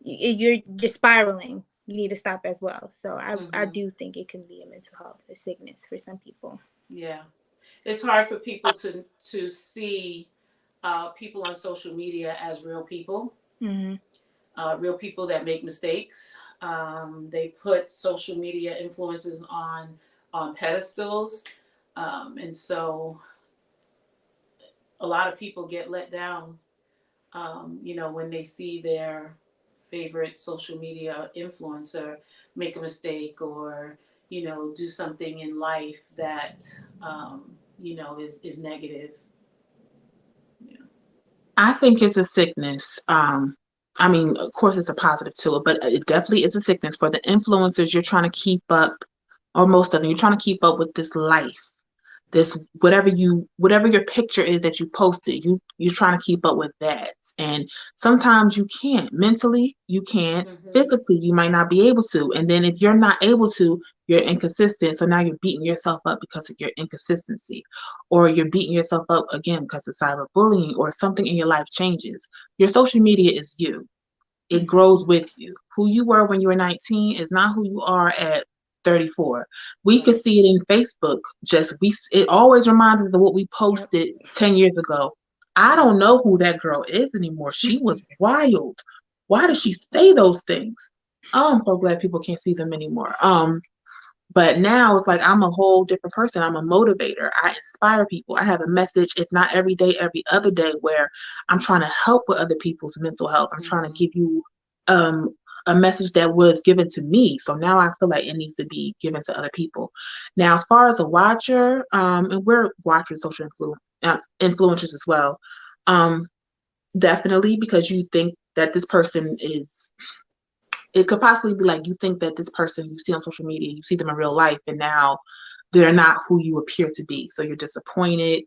you're just spiraling. You need to stop as well. So I do think it can be a mental health, a sickness for some people. Yeah. It's hard for people to see people on social media as real people, real people that make mistakes. They put social media influencers on pedestals, and so a lot of people get let down. When they see their favorite social media influencer make a mistake or do something in life that is negative. Yeah. I think it's a sickness. I mean, of course, it's a positive to it, but it definitely is a sickness for the influencers. You're trying to keep up, or most of them, you're trying to keep up with this life, this whatever your picture is that you posted. You're trying to keep up with that, and sometimes you can't. Mentally, you can't. Physically, you might not be able to. And then if you're not able to, you're inconsistent. So now you're beating yourself up because of your inconsistency, or you're beating yourself up again because of cyberbullying, or something in your life changes. Your social media is you. It grows with you. Who you were when you were 19 is not who you are at 34. We could see it in Facebook. It always reminds us of what we posted 10 years ago. I don't know who that girl is anymore. She was wild. Why did she say those things? Oh, I'm so glad people can't see them anymore. But now it's like I'm a whole different person. I'm a motivator. I inspire people. I have a message, if not every day, every other day, where I'm trying to help with other people's mental health. I'm trying to give you um, a message that was given to me. So now I feel like it needs to be given to other people. Now, as far as a watcher, and we're watchers, influencers as well, definitely, because you think that this person is, it could possibly be like you think that this person you see on social media, you see them in real life, and now they're not who you appear to be. So you're disappointed,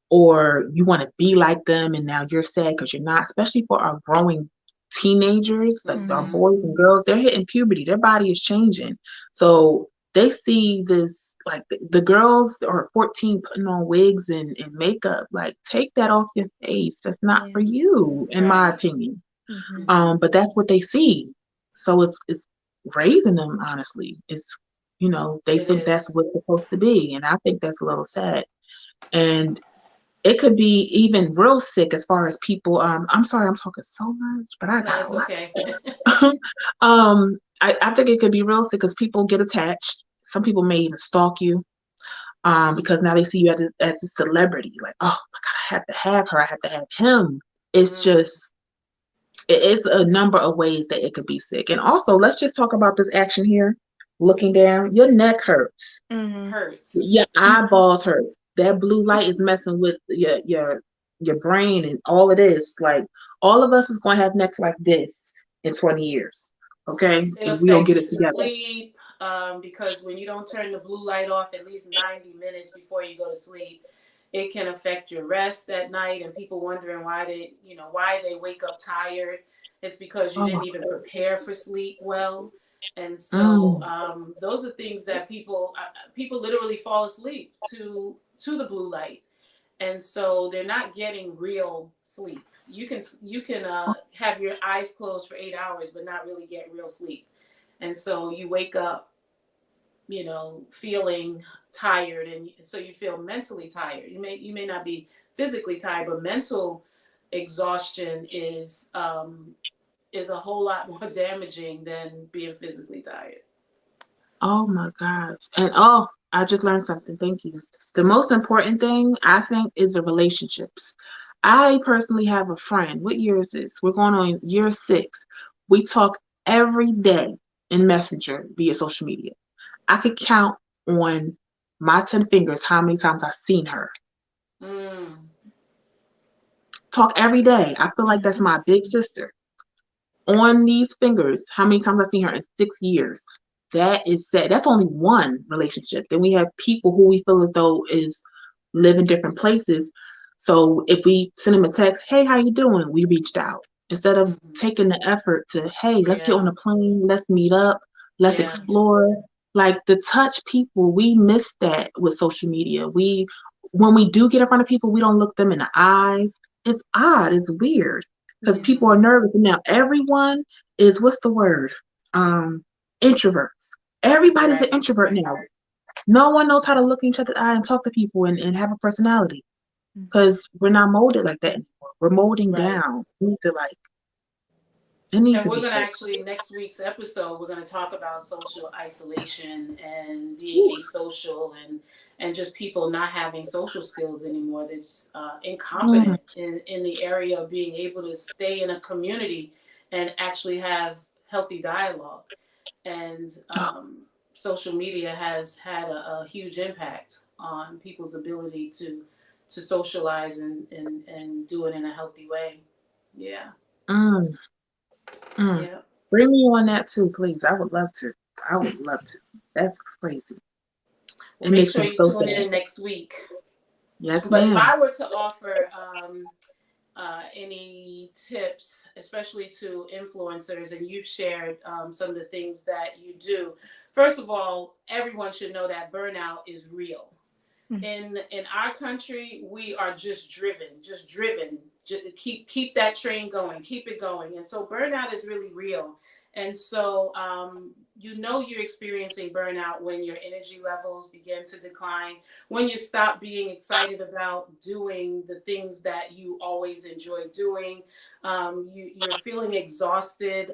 or you want to be like them, and now you're sad because you're not, especially for our growing teenagers, like our boys and girls, they're hitting puberty, their body is changing. So they see this, like the girls are 14 putting on wigs and makeup. Like, take that off your face. That's not for you, in my opinion. But that's what they see. So it's raising them, honestly. They think that's what's supposed to be. And I think that's a little sad. And it could be even real sick as far as people. I'm sorry I'm talking so much, but I got a lot. Okay. I think it could be real sick because people get attached. Some people may even stalk you. Because now they see you as a celebrity. Like, oh my God, I have to have her. I have to have him. It's just, it's a number of ways that it could be sick. And also, let's just talk about this action here. Looking down, your neck hurts. Hurts. Your eyeballs hurt. That blue light is messing with your brain and all it is. Like, all of us is going to have necks like this in 20 years. Okay? It If we don't affects get it your together. sleep because when you don't turn the blue light off at least 90 minutes before you go to sleep, it can affect your rest at night, and people wondering why they wake up tired. It's because you didn't even prepare for sleep well. And so those are things that people literally fall asleep to the blue light. And so they're not getting real sleep. You can have your eyes closed for 8 hours but not really get real sleep. And so you wake up feeling tired, and so you feel mentally tired. You may not be physically tired, but mental exhaustion is is a whole lot more damaging than being physically tired. Oh my gosh. And I just learned something. Thank you. The most important thing I think is the relationships. I personally have a friend. What year is this? We're going on year 6. We talk every day in Messenger via social media. I could count on my 10 fingers how many times I've seen her. Mm. Talk every day. I feel like that's my big sister. On these fingers, how many times I've seen her in 6 years. That is sad. That's only one relationship. Then we have people who we feel as though is live in different places. So if we send them a text, hey, how you doing? We reached out. Instead of taking the effort to, hey, let's get on a plane, let's meet up, let's explore. Like the touch people, we miss that with social media. When we do get in front of people, we don't look them in the eyes. It's odd, it's weird. Because people are nervous. And now everyone is, what's the word? Introverts. Everybody's an introvert now. No one knows how to look each other in the eye and talk to people and have a personality. Because we're not molded like that anymore. We're molding down. We need to And we're going to actually, next week's episode, we're going to talk about social isolation and being asocial and just people not having social skills anymore. They're just incompetent in the area of being able to stay in a community and actually have healthy dialogue. And social media has had a huge impact on people's ability to socialize and do it in a healthy way. Yeah. Yeah. Bring me on that too, please. I would love to. I would love to. That's crazy. Well, make sure you tune in next week. Yes, but ma'am. If I were to offer any tips, especially to influencers, and you've shared some of the things that you do, first of all, everyone should know that burnout is real. In our country, we are just driven. Keep that train going, keep it going. And so burnout is really real. And so you're experiencing burnout when your energy levels begin to decline, when you stop being excited about doing the things that you always enjoy doing. You're feeling exhausted.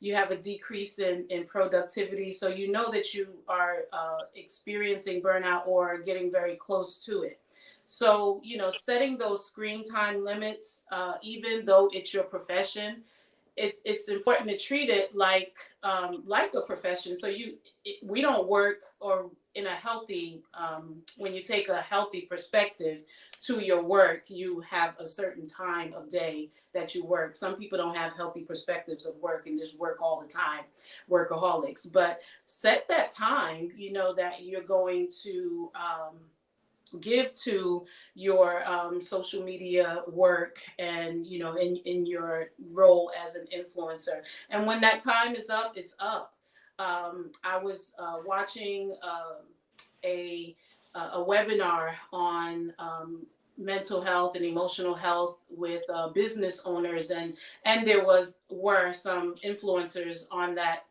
You have a decrease in productivity. So you know that you are experiencing burnout or getting very close to it. So, setting those screen time limits, even though it's your profession, it's important to treat it like a profession. So we don't work or in a healthy, when you take a healthy perspective to your work, you have a certain time of day that you work. Some people don't have healthy perspectives of work and just work all the time, workaholics. But set that time, that you're going to give to your social media work and in your role as an influencer. And when that time is up, it's up. I was watching a webinar on mental health and emotional health with business owners, and there were some influencers on that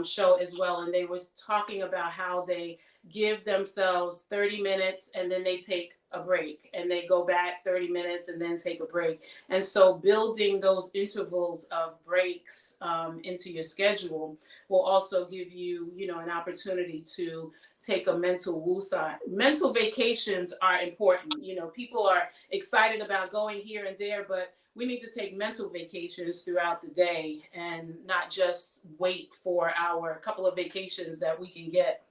show as well, and they were talking about how they give themselves 30 minutes and then they take a break and they go back 30 minutes and then take a break. And so building those intervals of breaks into your schedule will also give you, an opportunity to take a mental woosah. Mental vacations are important. People are excited about going here and there, but we need to take mental vacations throughout the day and not just wait for our couple of vacations that we can get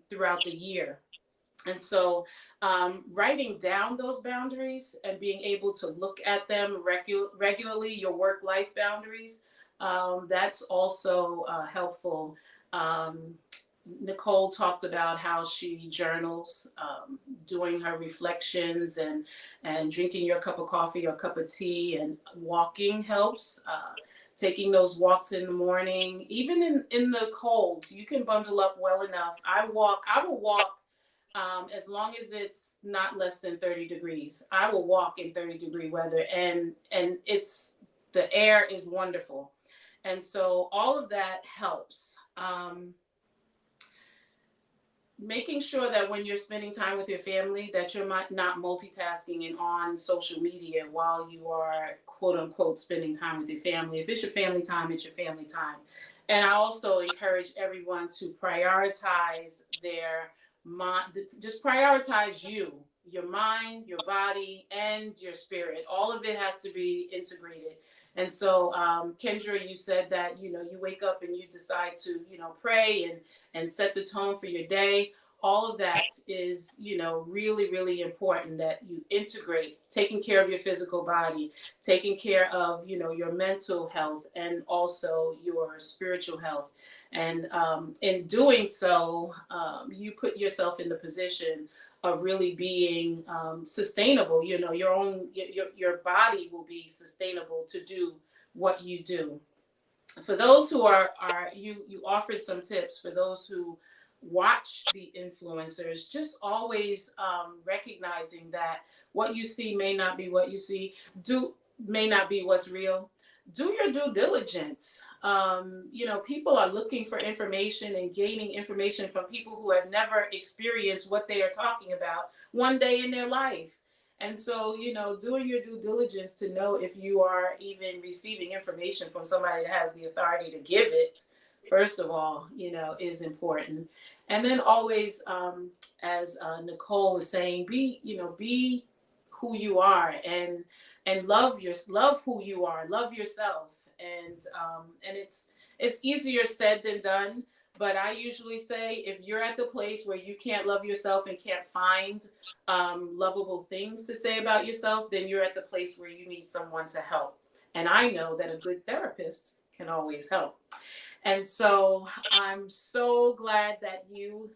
throughout the year. And so writing down those boundaries and being able to look at them regularly, your work-life boundaries, that's also helpful. Nicole talked about how she journals, doing her reflections and drinking your cup of coffee or cup of tea, and walking helps. Taking those walks in the morning, even in the cold, you can bundle up well enough. I will walk as long as it's not less than 30 degrees. I will walk in 30-degree weather, and the air is wonderful. And so all of that helps. making sure that when you're spending time with your family, that you're not multitasking and on social media while you are quote unquote spending time with your family. If it's your family time, it's your family time. And I also encourage everyone to prioritize their mind, just prioritize you, your mind, your body, and your spirit. All of it has to be integrated. And so, Kendra, you said that, you wake up and you decide to, pray and set the tone for your day. All of that is, really, really important that you integrate taking care of your physical body, taking care of, your mental health and also your spiritual health. And in doing so, you put yourself in the position of really being sustainable. Your body will be sustainable to do what you do. For those who are you offered some tips for those who watch the influencers, just always recognizing that what you see may not be what you see, may not be what's real. Do your due diligence. People are looking for information and gaining information from people who have never experienced what they are talking about one day in their life. And so, doing your due diligence to know if you are even receiving information from somebody that has the authority to give it, first of all, is important. And then always, as Nicole was saying, be who you are and love who you are, love yourself. And it's easier said than done. But I usually say if you're at the place where you can't love yourself and can't find lovable things to say about yourself, then you're at the place where you need someone to help. And I know that a good therapist can always help. And so I'm so glad that you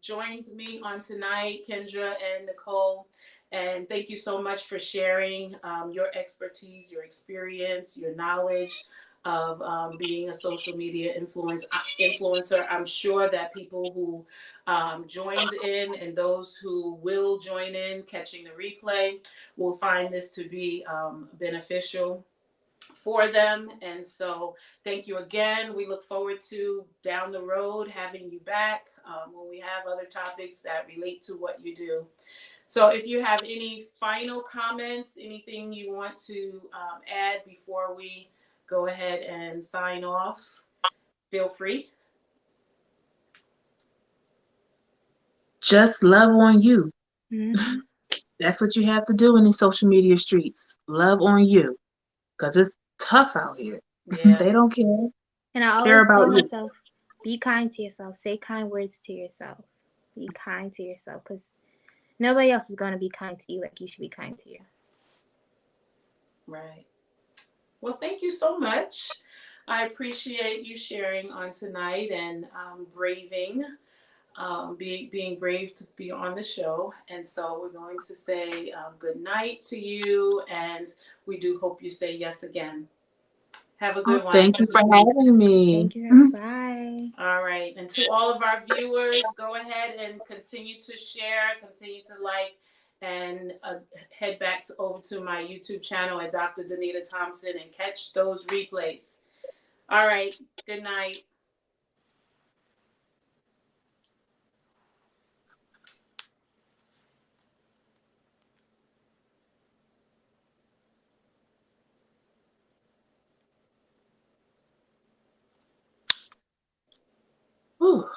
joined me on tonight, Kendra and Nicole. And thank you so much for sharing your expertise, your experience, your knowledge of being a social media influencer. I'm sure that people who joined in and those who will join in catching the replay will find this to be beneficial for them. And so thank you again. We look forward to down the road having you back when we have other topics that relate to what you do. So if you have any final comments, anything you want to add before we go ahead and sign off, feel free. Just love on you. Mm-hmm. That's what you have to do in these social media streets. Love on you. Because it's tough out here. Yeah. They don't care. And I Care always about tell you. myself, be kind to yourself. Say kind words to yourself. Be kind to yourself because nobody else is going to be kind to you like you should be kind to you. Right. Well, thank you so much. I appreciate you sharing on tonight and braving, being brave to be on the show. And so we're going to say good night to you, and we do hope you say yes again. Have a good one. Thank you for having me. Thank you. Bye. All right. And to all of our viewers, go ahead and continue to share, continue to like, and head back over to my YouTube channel at Dr. Danita Thompson and catch those replays. All right. Good night. Whew.